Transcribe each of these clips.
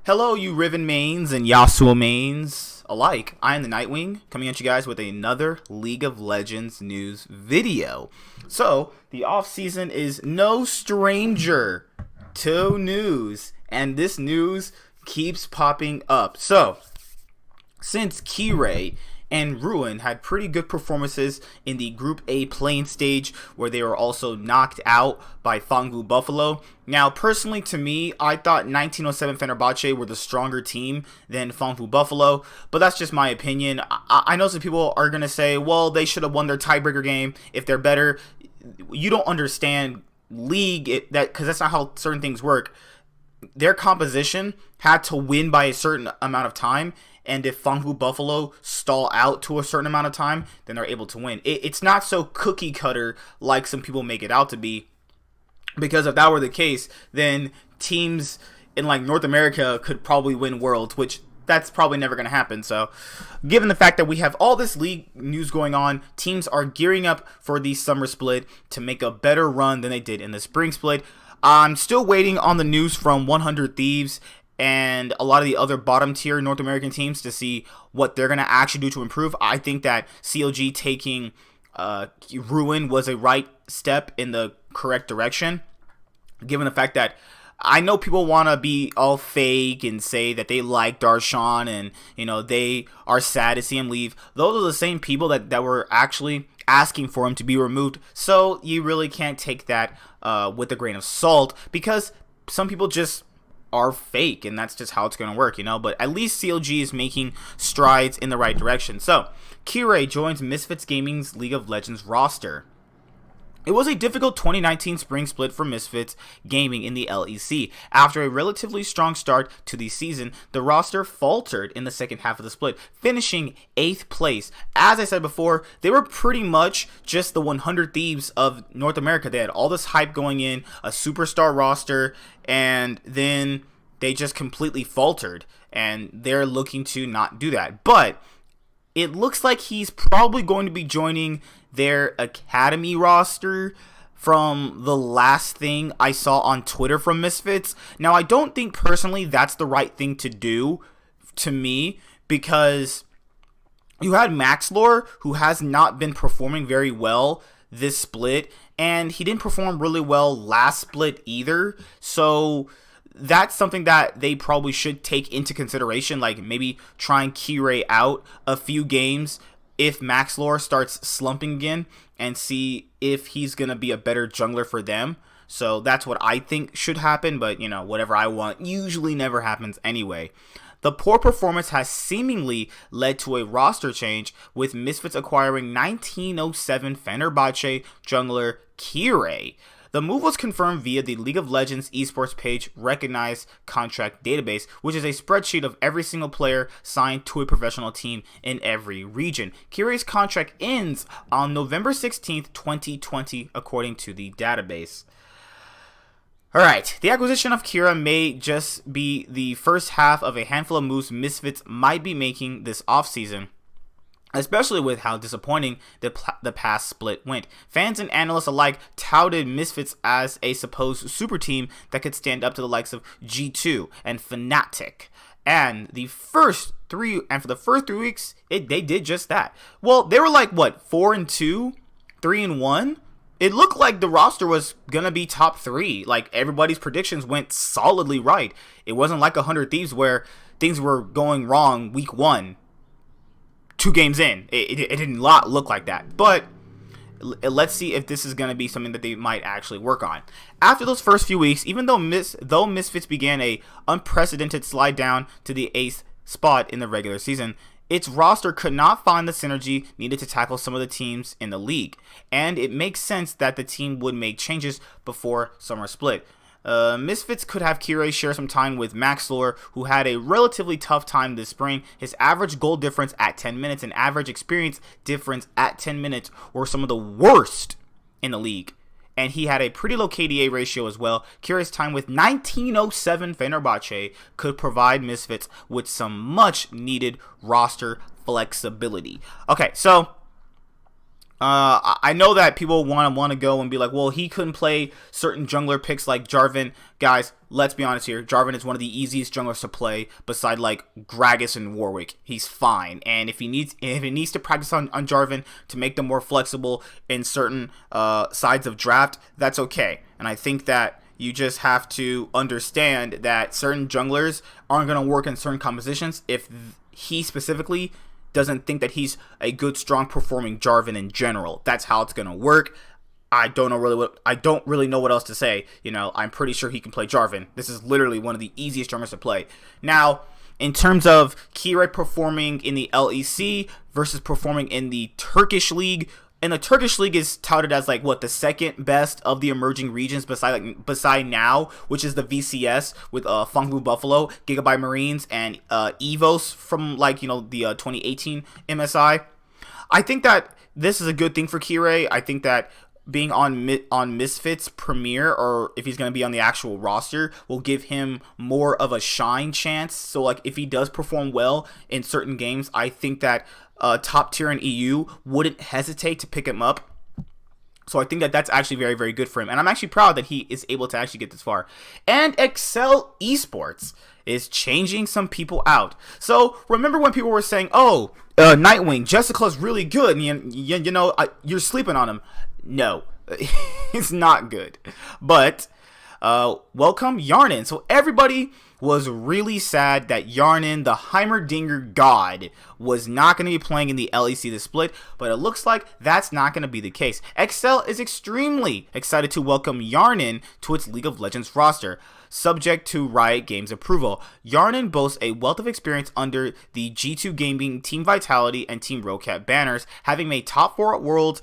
Hello, you Riven mains and Yasuo mains alike. I am the Nightwing, coming at you guys with another League of Legends news video. So, the offseason is no stranger to news, and this news keeps popping up. So, since Kirei and Ruin had pretty good performances in the Group A playing stage, where they were also knocked out by Fangwu Buffalo. Now, personally, to me, I thought 1907 Fenerbahce were the stronger team than Fangwu Buffalo, but that's just my opinion. I know some people are going to say, well, they should have won their tiebreaker game if they're better. You don't understand League, because that's not how certain things work. Their composition had to win by a certain amount of time, and if Fangwu Buffalo stall out to a certain amount of time, then they're able to win. It's not so cookie cutter like some people make it out to be, because if that were the case, then teams in like North America could probably win Worlds, which that's probably never going to happen. So given the fact that we have all this league news going on, teams are gearing up for the summer split to make a better run than they did in the spring split. I'm still waiting on the news from 100 Thieves and a lot of the other bottom tier North American teams to see what they're going to actually do to improve. I think that CLG taking Ruin was a right step in the correct direction, given the fact that I know people want to be all fake and say that they like Darshan and, you know, they are sad to see him leave. Those are the same people that were actually asking for him to be removed. So you really can't take that with a grain of salt, because some people just are fake, and that's just how it's going to work, you know. But at least CLG is making strides in the right direction. So Kirei joins Misfits Gaming's League of Legends roster. It was a difficult 2019 spring split for Misfits Gaming in the LEC. After a relatively strong start to the season, the roster faltered in the second half of the split, finishing 8th place. As I said before, they were pretty much just the 100 Thieves of North America. They had all this hype going in, a superstar roster, and then they just completely faltered, and they're looking to not do that. But it looks like he's probably going to be joining their academy roster from the last thing I saw on Twitter from Misfits. Now, I don't think personally that's the right thing to do to me, because you had Maxlore, who has not been performing very well this split, and he didn't perform really well last split either. So that's something that they probably should take into consideration, like maybe trying Kirei out a few games if Maxlore starts slumping again, and see if he's going to be a better jungler for them. So that's what I think should happen, but you know, whatever I want usually never happens anyway. The poor performance has seemingly led to a roster change, with Misfits acquiring 1907 Fenerbahce jungler Kirei. The move was confirmed via the League of Legends Esports page recognized contract database, which is a spreadsheet of every single player signed to a professional team in every region. Kirei's contract ends on November 16th, 2020, according to the database. Alright, the acquisition of Kirei may just be the first half of a handful of moves Misfits might be making this offseason, especially with how disappointing the past split went. Fans and analysts alike touted Misfits as a supposed super team that could stand up to the likes of G2 and Fnatic. And for the first 3 weeks, they did just that. Well, they were like, what, 4-2, 3-1? It looked like the roster was gonna be top 3. Like, everybody's predictions went solidly right. It wasn't like 100 Thieves where things were going wrong week 1. 2 games in, it didn't look like that. But let's see if this is going to be something that they might actually work on. After those first few weeks, even though Misfits began a unprecedented slide down to the 8th spot in the regular season, its roster could not find the synergy needed to tackle some of the teams in the league, and it makes sense that the team would make changes before summer split. Misfits could have Kirei share some time with Maxlore, who had a relatively tough time this spring. His average goal difference at 10 minutes and average experience difference at 10 minutes were some of the worst in the league, and he had a pretty low KDA ratio as well. Kirei's time with 1907 Fenerbahce could provide Misfits with some much needed roster flexibility. Okay, so I know that people want to go and be like, well, he couldn't play certain jungler picks like Jarvan. Guys, let's be honest here. Jarvan is one of the easiest junglers to play beside like Gragas and Warwick. He's fine. And if he needs to practice on Jarvan to make them more flexible in certain sides of draft, that's okay. And I think that you just have to understand that certain junglers aren't going to work in certain compositions if he specifically doesn't think that he's a good, strong performing Jarvan in general. That's how it's gonna work. I don't really know what else to say. I'm pretty sure he can play Jarvan. This is literally one of the easiest junglers to play. Now, in terms of Kirei performing in the LEC versus performing in the Turkish League, and the Turkish League is touted as like the second best of the emerging regions beside now, which is the VCS with Fangbu Buffalo, Gigabyte Marines, and Evos from the 2018 MSI. I think that this is a good thing for Kirei. I think that being on Misfits Premier, or if he's going to be on the actual roster, will give him more of a shine chance. So like if he does perform well in certain games, I think that top tier in EU wouldn't hesitate to pick him up. So I think that that's actually very, very good for him. And I'm actually proud that he is able to actually get this far. And Excel Esports is changing some people out. So remember when people were saying, oh, Nightwing, Jessica's really good, and you're sleeping on him. No, it's not good. But welcome Hjarnan. So everybody was really sad that Hjarnan, the Heimerdinger god, was not going to be playing in the LEC this split, but it looks like that's not going to be the case. Excel is extremely excited to welcome Hjarnan to its League of Legends roster, subject to Riot Games approval. Hjarnan boasts a wealth of experience under the G2 Gaming, Team Vitality, and Team Rocat banners, having made top 4 at Worlds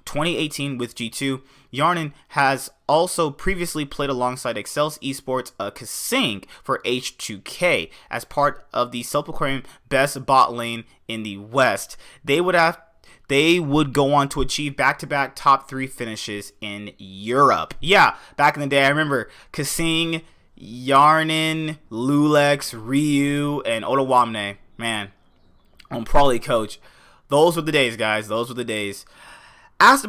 2018 with G2. Hjarnan has also previously played alongside Excel's Esports Kasing for H2K as part of the self-proclaimed best bot lane in the West. They would go on to achieve back-to-back top 3 finishes in Europe. Yeah, back in the day, I remember Kasing, Hjarnan, Lulex, Ryu, and Otawamne. Man, I'm probably coach. Those were the days, guys. Those were the days. Asked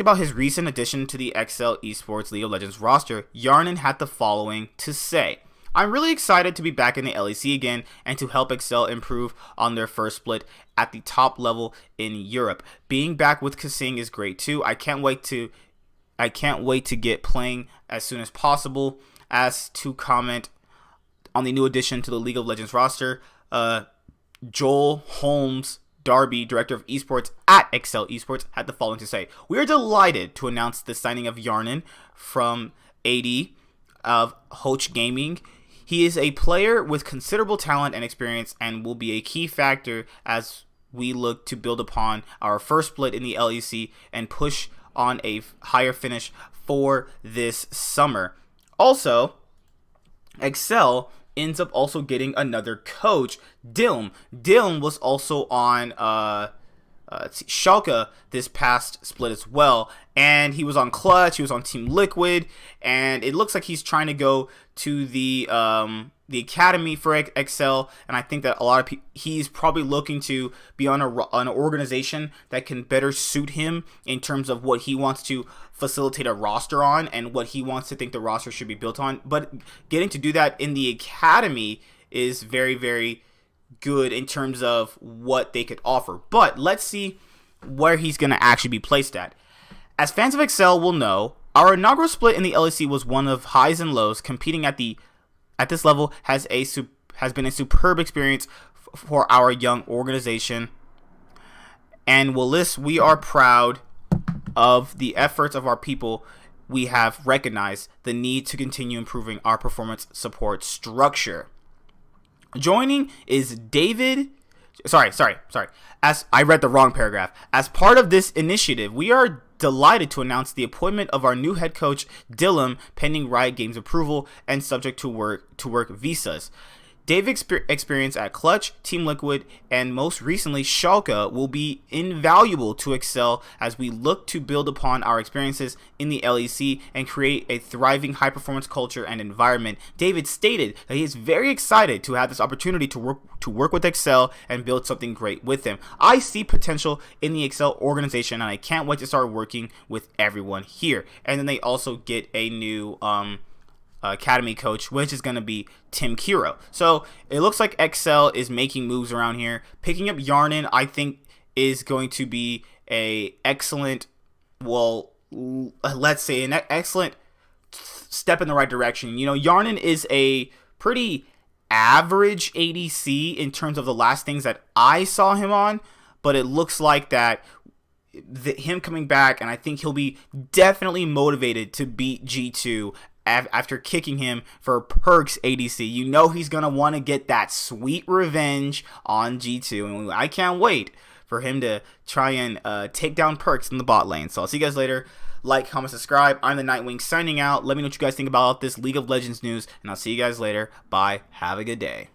about his recent addition to the XL Esports League of Legends roster, Hjarnan had the following to say. I'm really excited to be back in the LEC again and to help Excel improve on their first split at the top level in Europe. Being back with Kasing is great too. I can't wait to get playing as soon as possible. As to comment on the new addition to the League of Legends roster, Joel Holmes Darby, director of esports at Excel Esports, had the following to say. We are delighted to announce the signing of Hjarnan from AD of Hoch Gaming. He is a player with considerable talent and experience and will be a key factor as we look to build upon our first split in the LEC and push on a higher finish for this summer. Also, Excel ends up also getting another coach, Dilm. Dilm was also on Schalke this past split as well, and he was on Clutch, he was on Team Liquid, and it looks like he's trying to go to the academy for Excel, and I think that a lot of people, he's probably looking to be on an organization that can better suit him in terms of what he wants to facilitate a roster on and what he wants to think the roster should be built on. But getting to do that in the academy is very, very good in terms of what they could offer. But let's see where he's going to actually be placed at. As fans of Excel will know, our inaugural split in the LEC was one of highs and lows. Competing at this level has been a superb experience for our young organization. And we are proud of the efforts of our people. We have recognized the need to continue improving our performance support structure. Joining is David. Sorry. As I read the wrong paragraph. As part of this initiative, we are delighted to announce the appointment of our new head coach, Dilm, pending Riot Games approval and subject to work visas. David's experience at Clutch, Team Liquid, and most recently Schalke will be invaluable to Excel as we look to build upon our experiences in the LEC and create a thriving high-performance culture and environment. David stated that he is very excited to have this opportunity to work with Excel and build something great with them. I see potential in the Excel organization, and I can't wait to start working with everyone here. And then they also get a new academy coach, which is going to be Tim Kirei. So it looks like Excel is making moves around here. Picking up Hjarnan, I think, is going to be a excellent, well, let's say an excellent step in the right direction. You know, Hjarnan is a pretty average ADC in terms of the last things that I saw him on, but it looks like that him coming back, and I think he'll be definitely motivated to beat G2 after kicking him for Perkz ADC. You know he's going to want to get that sweet revenge on G2, and I can't wait for him to try and take down Perkz in the bot lane. So I'll see you guys later. Like, comment, subscribe. I'm the Nightwing signing out. Let me know what you guys think about this League of Legends news, and I'll see you guys later. Bye. Have a good day.